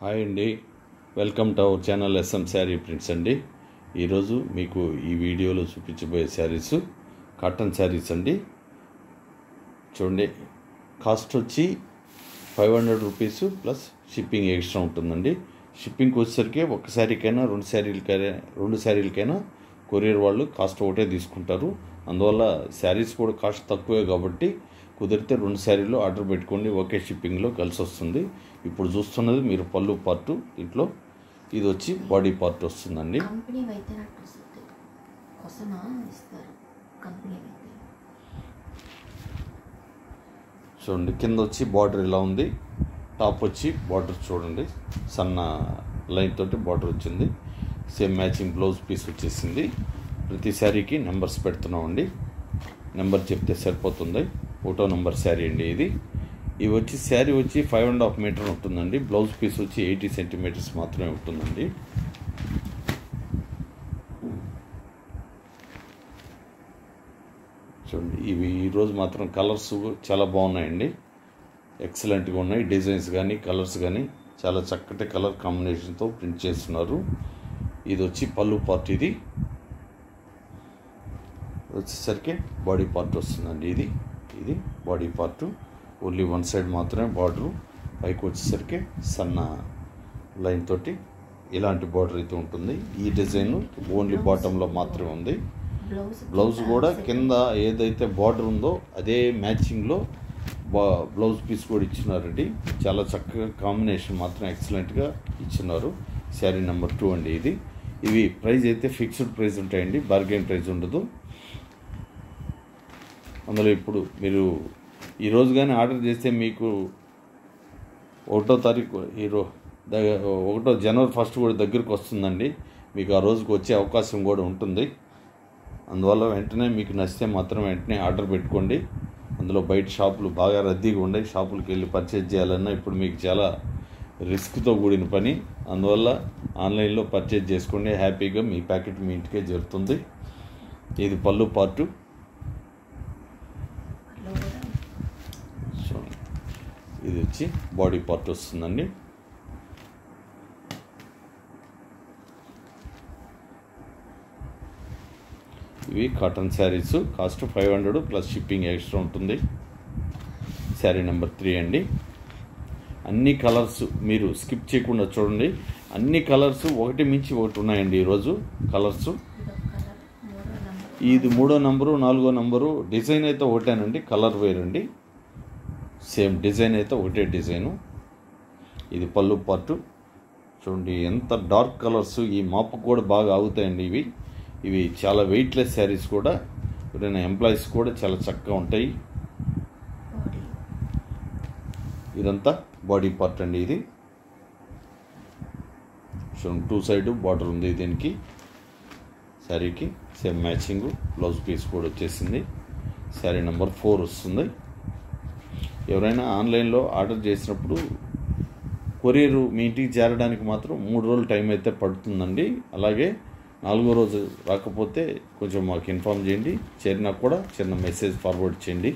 Hi అండి, welcome to our channel SM sari prints అండి. ఈరోజు మీకు ఈ వీడియోలో చూపించబోయే శారీస్ కాటన్ శారీస్ అండి. చూడండి, కాస్ట్ వచ్చి 500 రూపీస్ ప్లస్ షిప్పింగ్ ఎక్స్ట్రా ఉంటుందండి. షిప్పింగ్కి వచ్చేసరికి ఒక శారీకైనా రెండు శారీలకైనా కొరియర్ వాళ్ళు కాస్ట్ ఒకటే తీసుకుంటారు. అందువల్ల శారీస్ కూడా కాస్ట్ తక్కువే కాబట్టి కుదిరితే 2 శారీలు ఆర్డర్ పెట్టుకోండి, ఒకే షిప్పింగ్లో కలిసి వస్తుంది. ఇప్పుడు చూస్తున్నది మీరు పళ్ళు పార్టు, దీంట్లో ఇది వచ్చి బాడీ పార్ట్ వస్తుందండి. చూడండి, కింద వచ్చి బార్డర్ ఇలా ఉంది, టాప్ వచ్చి బార్డర్ చూడండి సన్న లైన్ తోటి బార్డర్ వచ్చింది. సేమ్ మ్యాచింగ్ బ్లౌజ్ పీస్ వచ్చేసింది. ప్రతి శారీకి నెంబర్స్ పెడుతున్నామండి, నెంబర్ చెప్తే సరిపోతుంది. 1వ నెంబర్ శారీ అండి ఇది. ఇవి వచ్చి శారీ వచ్చి 5.5 మీటర్ ఉంటుందండి. బ్లౌజ్ పీస్ వచ్చి 80 సెంటీమీటర్స్ మాత్రమే ఉంటుందండి. చూడండి, ఇవి ఈరోజు మాత్రం కలర్స్ చాలా బాగున్నాయండి, ఎక్సలెంట్గా ఉన్నాయి. డిజైన్స్ కానీ కలర్స్ కానీ చాలా చక్కటి కలర్ కాంబినేషన్తో ప్రింట్ చేస్తున్నారు. ఇది వచ్చి పళ్ళు పార్ట్, ఇది వచ్చేసరికి బాడీ పార్ట్ వస్తుందండి. ఇది body part, only one side మాత్రమే బార్డరు. పైకి వచ్చేసరికి సన్న లైన్ తోటి ఇలాంటి బార్డర్ అయితే ఉంటుంది. ఈ డిజైన్ ఓన్లీ బాటంలో మాత్రమే ఉంది. బ్లౌజ్ కూడా కింద ఏదైతే బార్డర్ ఉందో అదే మ్యాచింగ్లో బ్లౌజ్ పీస్ కూడా ఇచ్చినారండి. చాలా చక్కగా కాంబినేషన్ మాత్రం ఎక్సలెంట్గా ఇచ్చినారు. శారీ నెంబర్ 2 అండి ఇది. ఇవి ప్రైస్ అయితే ఫిక్స్డ్ ప్రైస్ ఉంటాయండి, బార్గెన్ ప్రైస్ ఉండదు. అందులో ఇప్పుడు మీరు ఈరోజు కానీ ఆర్డర్ చేస్తే మీకు 1వ తారీఖు 1 జనవరి 1 కూడా దగ్గరికి వస్తుందండి. మీకు ఆ రోజుకి వచ్చే అవకాశం కూడా ఉంటుంది. అందువల్ల వెంటనే మీకు నచ్చితే మాత్రం వెంటనే ఆర్డర్ పెట్టుకోండి. అందులో బయట షాపులు బాగా రద్దీగా ఉన్నాయి, షాపులకు వెళ్ళి పర్చేజ్ చేయాలన్నా ఇప్పుడు మీకు చాలా రిస్క్తో కూడిన పని. అందువల్ల ఆన్లైన్లో పర్చేజ్ చేసుకోండి, హ్యాపీగా మీ ప్యాకెట్ మీ ఇంటికే చేరుతుంది. ఇది పళ్ళు పార్టు. ఇది వచ్చి బాడీ పార్ట్ వస్తుందండి. ఇవి cotton saris, cost 500 plus shipping extra ఉంటుంది. శారీ నెంబర్ 3 అండి. అన్ని కలర్స్ మీరు స్కిప్ చేయకుండా చూడండి. అన్ని కలర్స్ ఒకటి మించి ఒకటి ఉన్నాయండి ఈరోజు కలర్స్. ఇది 3వ నంబరు 4వ నంబరు. డిజైన్ అయితే ఒకటేనండి, కలర్ వేరండి. సేమ్ డిజైన్ అయితే ఒకటే డిజైను. ఇది పళ్ళు పార్టు. చూడండి ఎంత డార్క్ కలర్స్, ఈ మాపు కూడా బాగా ఆగుతాయండి. ఇవి చాలా వెయిట్లెస్ శారీస్ కూడా, ఎవరైనా ఎంప్లాయీస్ కూడా చాలా చక్కగా ఉంటాయి. ఇదంతా బాడీ పార్ట్ అండి. ఇది చూడండి, 2 సైడ్ బార్డర్ ఉంది దీనికి. శారీకి సేమ్ మ్యాచింగ్ బ్లౌజ్ పీస్ కూడా వచ్చేసింది. శారీ నెంబర్ 4 వస్తుంది. ఎవరైనా ఆన్లైన్లో ఆర్డర్ చేసినప్పుడు కొరియర్ మీ ఇంటికి చేరడానికి మాత్రం 3 రోజులు టైం అయితే పడుతుందండి. అలాగే 4వ రోజు రాకపోతే కొంచెం మాకు ఇన్ఫామ్ చేయండి, చేరినా కూడా చిన్న మెసేజ్ ఫార్వర్డ్ చేయండి.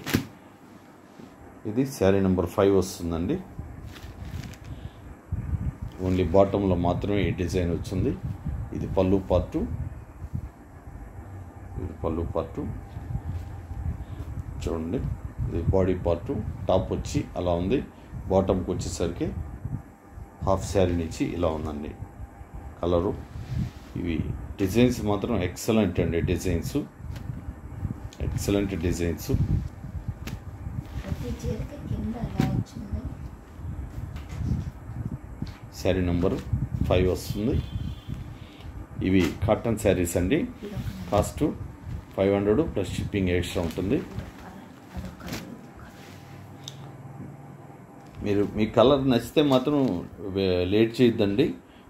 ఇది శారీ నెంబర్ 5 వస్తుందండి. ఓన్లీ బాటంలో మాత్రమే ఈ డిజైన్ వచ్చింది. ఇది పళ్ళు పార్టు. చూడండి, ఇది బాడీ పార్టు. టాప్ వచ్చి అలా ఉంది, బాటంకి వచ్చేసరికి హాఫ్ శారీ నుంచి ఇలా ఉందండి కలరు. ఇవి డిజైన్స్ మాత్రం ఎక్సలెంట్ అండి, ఎక్సలెంట్ డిజైన్స్. శారీ నెంబర్ 5 వస్తుంది. ఇవి కాటన్ శారీస్ అండి. కాస్ట్ 500 ప్లస్ షిప్పింగ్ ఎక్స్ట్రా ఉంటుంది. మీరు మీ కలర్ నచ్చితే మాత్రం లేట్ చేయొద్దండి,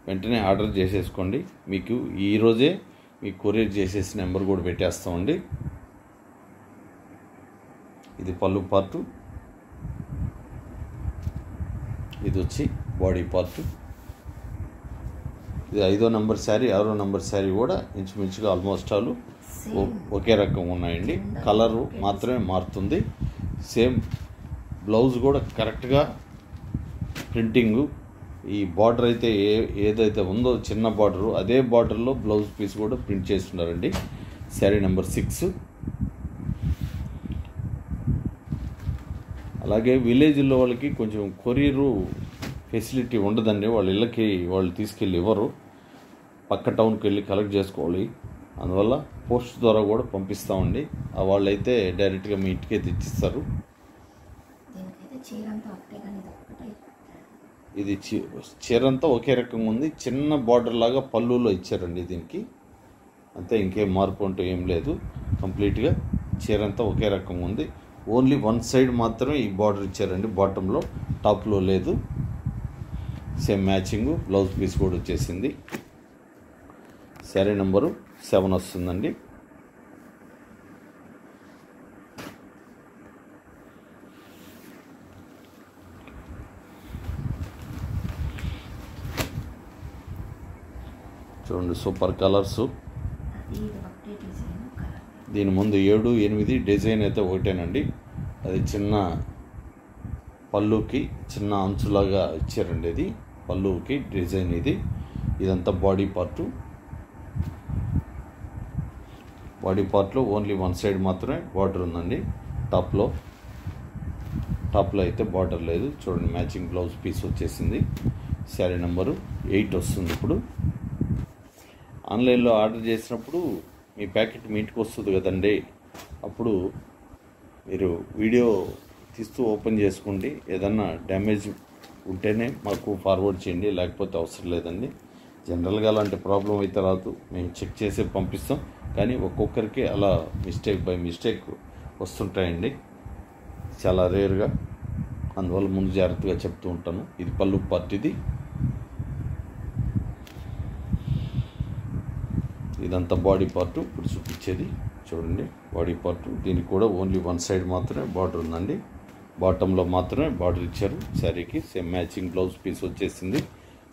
వెంటనే ఆర్డర్ చేసేసుకోండి. మీకు ఈరోజే మీకు కొరియర్ చేసేసి నెంబర్ కూడా పెట్టేస్తామండి. ఇది పళ్ళు పార్టు. ఇది వచ్చి బాడీ పార్టు. ఇది 5వ నంబర్ శారీ, 6వ నంబర్ శారీ కూడా ఇంచుమించుగా ఆల్మోస్ట్ ఆల్ ఒకే రకంగా ఉన్నాయండి. కలరు మాత్రమే మారుతుంది. సేమ్ బ్లౌజ్ కూడా కరెక్ట్గా ప్రింటింగు ఈ బార్డర్ అయితే ఏదైతే ఉందో చిన్న బార్డరు అదే బార్డర్లో బ్లౌజ్ పీస్ కూడా ప్రింట్ చేస్తున్నారండి. శారీ నెంబర్ 6. అలాగే విలేజ్లో వాళ్ళకి కొంచెం కొరియరు ఫెసిలిటీ ఉండదండి. వాళ్ళ ఇళ్ళకి వాళ్ళు తీసుకెళ్ళి ఇవ్వరు, పక్క టౌన్కి వెళ్ళి కలెక్ట్ చేసుకోవాలి. అందువల్ల పోస్ట్ ద్వారా కూడా పంపిస్తామండి. వాళ్ళైతే డైరెక్ట్గా మీ ఇంటికే తెచ్చిస్తారు. ఇది చీరంతా ఒకే రకంగా ఉంది. చిన్న బార్డర్ లాగా పళ్ళులో ఇచ్చారండి దీనికి, అంతే, ఇంకేం మార్పు అంటూ ఏం లేదు. కంప్లీట్గా చీరంతా ఒకే రకంగా ఉంది. ఓన్లీ వన్ సైడ్ మాత్రమే ఈ బార్డర్ ఇచ్చారండి, బాటంలో, టాప్లో లేదు. సేమ్ మ్యాచింగ్ బ్లౌజ్ పీస్ కూడా వచ్చేసింది. శారీ నెంబరు 7 వస్తుందండి. చూడండి, సూపర్ కలర్సు. దీని ముందు 7, 8 డిజైన్ అయితే ఒకటేనండి. అది చిన్న పళ్ళుకి చిన్న అంచులాగా ఇచ్చారండి. ఇది పళ్ళుకి డిజైన్. ఇదంతా బాడీ పార్ట్లో ఓన్లీ వన్ సైడ్ మాత్రమే బార్డర్ ఉందండి. టాప్లో అయితే బార్డర్ లేదు. చూడండి, మ్యాచింగ్ బ్లౌజ్ పీస్ వచ్చేసింది. శారీ నెంబరు 8 వస్తుంది. ఇప్పుడు ఆన్లైన్లో ఆర్డర్ చేసినప్పుడు మీ ప్యాకెట్ మీ ఇంటికి వస్తుంది కదండి, అప్పుడు మీరు వీడియో తీస్తూ ఓపెన్ చేసుకోండి. ఏదన్నా డ్యామేజ్ ఉంటేనే మాకు ఫార్వర్డ్ చేయండి, లేకపోతే అవసరం లేదండి. జనరల్గా అలాంటి ప్రాబ్లం అయితే రాదు, మేము చెక్ చేసి పంపిస్తాం. కానీ ఒక్కొక్కరికి అలా బై మిస్టేక్ వస్తుంటాయండి, చాలా రేర్గా. అందువల్ల ముందు జాగ్రత్తగా చెప్తూ ఉంటాను. ఇది పళ్ళు పార్ట్. ఇదంతా బాడీ పార్ట్. ఇప్పుడు చూపించేది చూడండి, బాడీ పార్ట్. దీనికి కూడా ఓన్లీ వన్ సైడ్ మాత్రమే బార్డర్ ఉందండి. బాటంలో మాత్రమే బార్డర్ ఇచ్చారు శారీకి. సేమ్ మ్యాచింగ్ బ్లౌజ్ పీస్ వచ్చేసింది.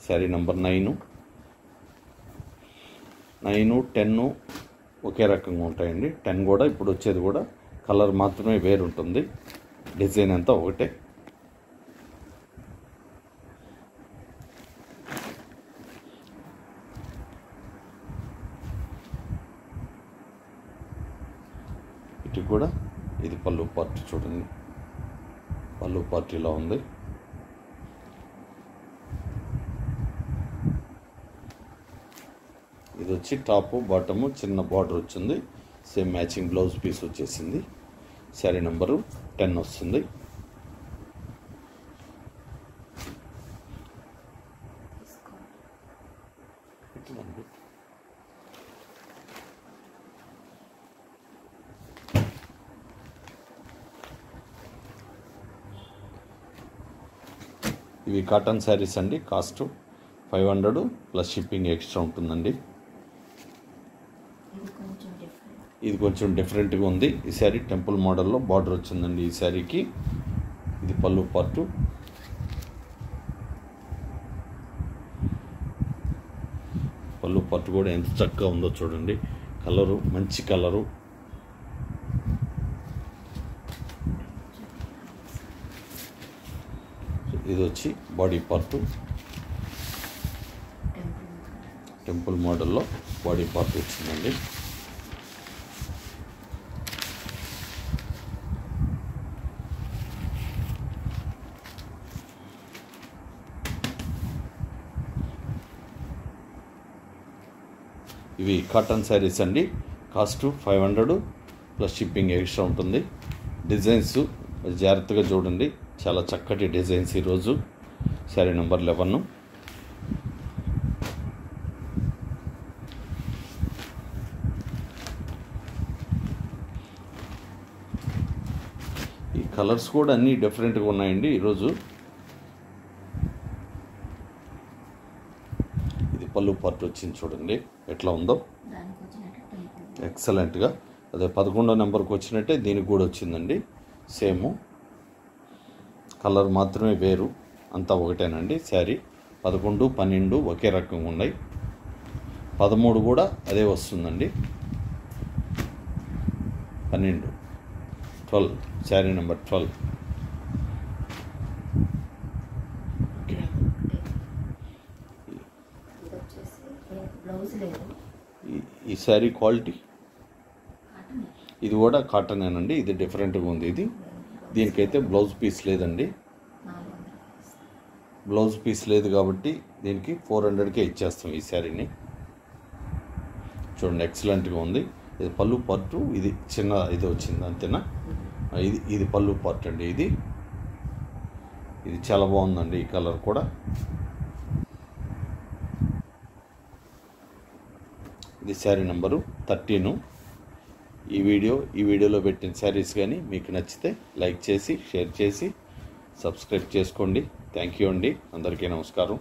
శారీ నెంబర్ 9, 10 ఒకే రకంగా ఉంటాయండి. 10 కూడా ఇప్పుడు వచ్చేది కూడా కలర్ మాత్రమే వేరు ఉంటుంది, డిజైన్ అంతా ఒకటే. ఇటు కూడా ఇది పళ్ళు పార్ట్. చూడండి, పళ్ళు పార్ట్ ఇలా ఉంది. ఇది వచ్చి టాపు బాటము చిన్న బార్డర్ వచ్చింది. సేమ్ మ్యాచింగ్ బ్లౌజ్ పీస్ వచ్చేసింది. శారీ నెంబరు 10 వస్తుంది. ఇవి కాటన్ శారీస్ అండి. కాస్ట్ 500 ప్లస్ షిప్పింగ్ ఎక్స్ట్రా ఉంటుందండి. ఇది కొంచెం డిఫరెంట్గా ఉంది. ఈ శారీ టెంపుల్ మోడల్లో బార్డర్ వచ్చిందండి ఈ శారీకి. ఇది పళ్ళు పార్టు. పళ్ళు పార్టు కూడా ఎంత చక్కగా ఉందో చూడండి. కలరు మంచి కలరు. ఇది వచ్చి బాడీ పార్టు. టెంపుల్ మోడల్లో బాడీ పార్ట్ వచ్చిందండి. ఇవి కాటన్ శారీస్ అండి. కాస్ట్ 500 ప్లస్ షిప్పింగ్ ఎక్స్ట్రా ఉంటుంది. డిజైన్స్ జాగ్రత్తగా చూడండి, చాలా చక్కటి డిజైన్స్ ఈరోజు. శారీ నెంబర్ 11. ఈ కలర్స్ కూడా అన్నీ డిఫరెంట్గా ఉన్నాయండి ఈరోజు. ఇది పళ్ళు పార్ట్ వచ్చింది చూడండి ఎట్లా ఉందో, ఎక్సలెంట్గా. అదే 11వ నెంబర్కి వచ్చినట్టే దీనికి కూడా వచ్చిందండి. సేమ్ కలర్ మాత్రమే వేరు, అంతా ఒకటేనండి. శారీ 11, 12 ఒకే రకంగా ఉన్నాయి. 13 కూడా అదే వస్తుందండి. 12, 12 శారీ నెంబర్ 12. ఓకే, ఈ శారీ క్వాలిటీ ఇది కూడా కాటనేనండి. ఇది డిఫరెంట్గా ఉంది. ఇది దీనికైతే బ్లౌజ్ పీస్ లేదండి. బ్లౌజ్ పీస్ లేదు కాబట్టి దీనికి 400కే ఇచ్చేస్తాం ఈ శారీని. చూడండి, ఎక్సలెంట్గా ఉంది. ఇది పళ్ళు పార్టు, ఇది చిన్న ఇది వచ్చింది అంతేనా. ఇది పళ్ళు పార్ట్ అండి. ఇది చాలా బాగుందండి. ఈ కలర్ కూడా. ఇది శారీ నెంబరు 13. ఈ వీడియోలో పెట్టిన శారీస్ కానీ మీకు నచ్చితే లైక్ చేసి షేర్ చేసి సబ్స్క్రైబ్ చేసుకోండి. థ్యాంక్ యూ అండి. అందరికీ నమస్కారం.